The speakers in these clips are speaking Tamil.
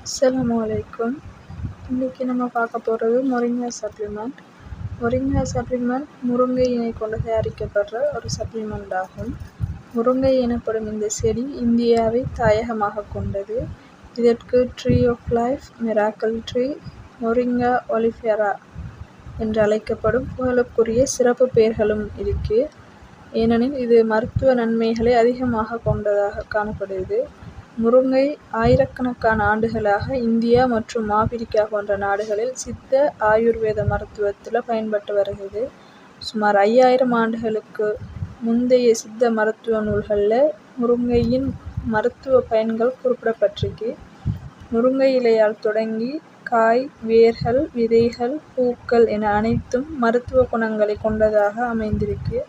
அஸ்ஸலாமு அலைக்கும். இன்றைக்கி நம்ம பார்க்க போகிறது மொரிங்கா சப்ளிமெண்ட். மொரிங்கா சப்ளிமெண்ட் முருங்கை இலை கொண்டு தயாரிக்கப்படுற ஒரு சப்ளிமெண்ட் ஆகும். முருங்கை எனப்படும் இந்த செடி இந்தியாவை தாயகமாக கொண்டது. இதற்கு tree of life, miracle tree, moringa oleifera என்று அழைக்கப்படும் புகழுக்குரிய சிறப்பு பெயர்களும் இருக்கு. ஏனெனில் இது மருத்துவ நன்மைகளை அதிகமாக கொண்டதாக காணப்படுகிறது. முருங்கை ஆயிரக்கணக்கான ஆண்டுகளாக இந்தியா மற்றும் ஆப்பிரிக்கா போன்ற நாடுகளில் சித்த ஆயுர்வேத மருத்துவத்தில் பயன்பட்டு வருகிறது. சுமார் 5000 ஆண்டுகளுக்கு முந்தைய சித்த மருத்துவ நூல்களில் முருங்கையின் மருத்துவ பயன்கள் குறிப்பிடப்பட்டிருக்கு. முருங்கை இலையால் தொடங்கி காய், வேர்கள், விதைகள், பூக்கள் என அனைத்தும் மருத்துவ குணங்களை கொண்டதாக அமைந்திருக்கு.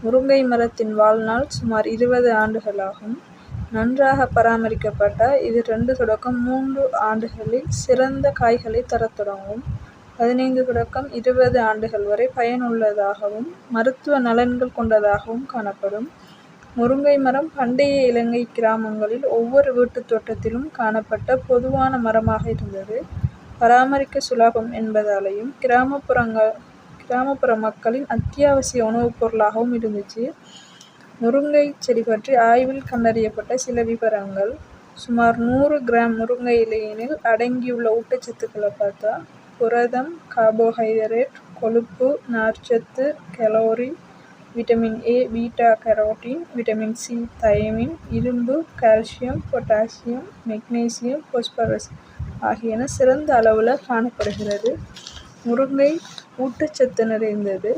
முருங்கை மரத்தின் வாழ்நாள் சுமார் 20 ஆண்டுகளாகும். நன்றாக பராமரிக்கப்பட்டால் இது 2 தொடக்கம் 3 ஆண்டுகளில் சிறந்த காய்களை தரத் தொடங்கும். 15 தொடக்கம் 20 ஆண்டுகள் வரை பயனுள்ளதாகவும் மருத்துவ நலன்கள் கொண்டதாகவும் காணப்படும். முருங்கை மரம் பண்டைய இலங்கை கிராமங்களில் ஒவ்வொரு வீட்டு தோட்டத்திலும் காணப்பட்ட பொதுவான மரமாக இருந்தது. பராமரிக்க சுலபம் என்பதாலேயும் கிராமப்புற மக்களின் அத்தியாவசிய உணவுப் பொருளாகவும் இருந்துச்சு. முருங்கை செடி பற்றி ஆய்வில் கண்டறியப்பட்ட சில விவரங்கள். சுமார் 100 கிராம் முருங்கை இலையினில் அடங்கியுள்ள ஊட்டச்சத்துக்களை பார்த்தா புரதம், கார்போஹைட்ரேட், கொழுப்பு, நார்ச்சத்து, calorie, vitamin A, beta carotene, vitamin C, thiamine, இரும்பு, கால்சியம், பொட்டாசியம், மெக்னீசியம், பாஸ்பரஸ் ஆகியன சிறந்த அளவில் காணப்படுகிறது. முருங்கை ஊட்டச்சத்து நிறைந்தது.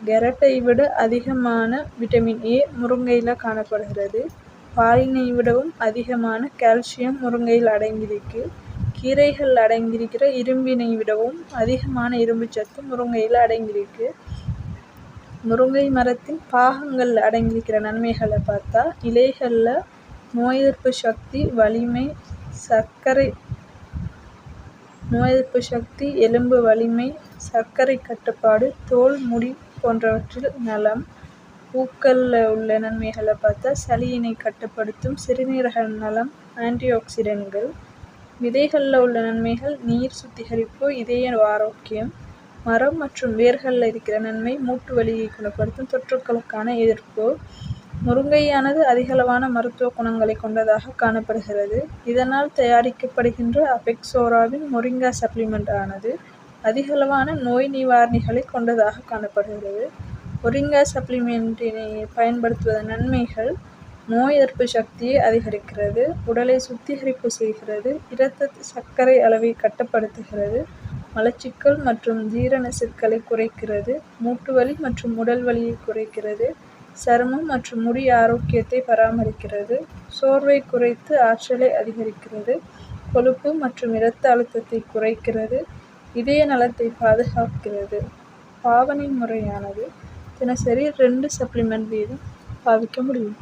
கேரட்டை விட அதிகமான விட்டமின் ஏ முருங்கையில் காணப்படுகிறது. பாலினை விடவும் அதிகமான கால்சியம் முருங்கையில் அடங்கியிருக்கு. கீரைகள் அடங்கியிருக்கிற இரும்பினை விடவும் அதிகமான இரும்பு சத்து முருங்கையில் அடங்கியிருக்கு. முருங்கை மரத்தின் பாகங்கள் அடங்கியிருக்கிற நன்மைகளை பார்த்தா இலைகளில் நோய் எதிர்ப்பு சக்தி, வலிமை, எலும்பு வலிமை, சர்க்கரை கட்டுப்பாடு, தோல், முடி போன்றவற்றில் நலம். பூக்களில் உள்ள நன்மைகளை பார்த்தா சளியினை கட்டுப்படுத்தும், சிறுநீரக நலம், ஆன்டி ஆக்சிடென்ட்கள். விதைகளில் உள்ள நன்மைகள் நீர் சுத்திகரிப்பு, இதய ஆரோக்கியம். மரம் மற்றும் வேர்களில் இருக்கிற நன்மை மூட்டு வலியை குணப்படுத்தும், தொற்றுக்களுக்கான எதிர்ப்பு. முருங்கையானது அதிகளவான மருத்துவ குணங்களை கொண்டதாக காணப்படுகிறது. இதனால் தயாரிக்கப்படுகின்ற அபெக்சோராவின் மொரிங்கா சப்ளிமெண்ட் ஆனது அதிகளவான நோய் நிவாரணிகளை கொண்டதாக காணப்படுகிறது. மொரிங்கா சப்ளிமெண்டினை பயன்படுத்துவதன் நன்மைகள்: நோய் எதிர்ப்பு சக்தியை அதிகரிக்கிறது, உடலை சுத்திகரிப்பு செய்கிறது, இரத்த சர்க்கரை அளவை கட்டுப்படுத்துகிறது, மலச்சிக்கல் மற்றும் ஜீரண சிக்கலை குறைக்கிறது, மூட்டுவலி மற்றும் உடல் வலியை குறைக்கிறது, சருமம் மற்றும் முடி ஆரோக்கியத்தை பராமரிக்கிறது, சோர்வை குறைத்து ஆற்றலை அதிகரிக்கிறது, கொழுப்பு மற்றும் இரத்த அழுத்தத்தை குறைக்கிறது, இதய நலத்தை பாதுகாக்கிறது. பாவனை முறையானது தினசரி 2 சப்ளிமெண்ட் வீதம் பாவிக்க முடியும்.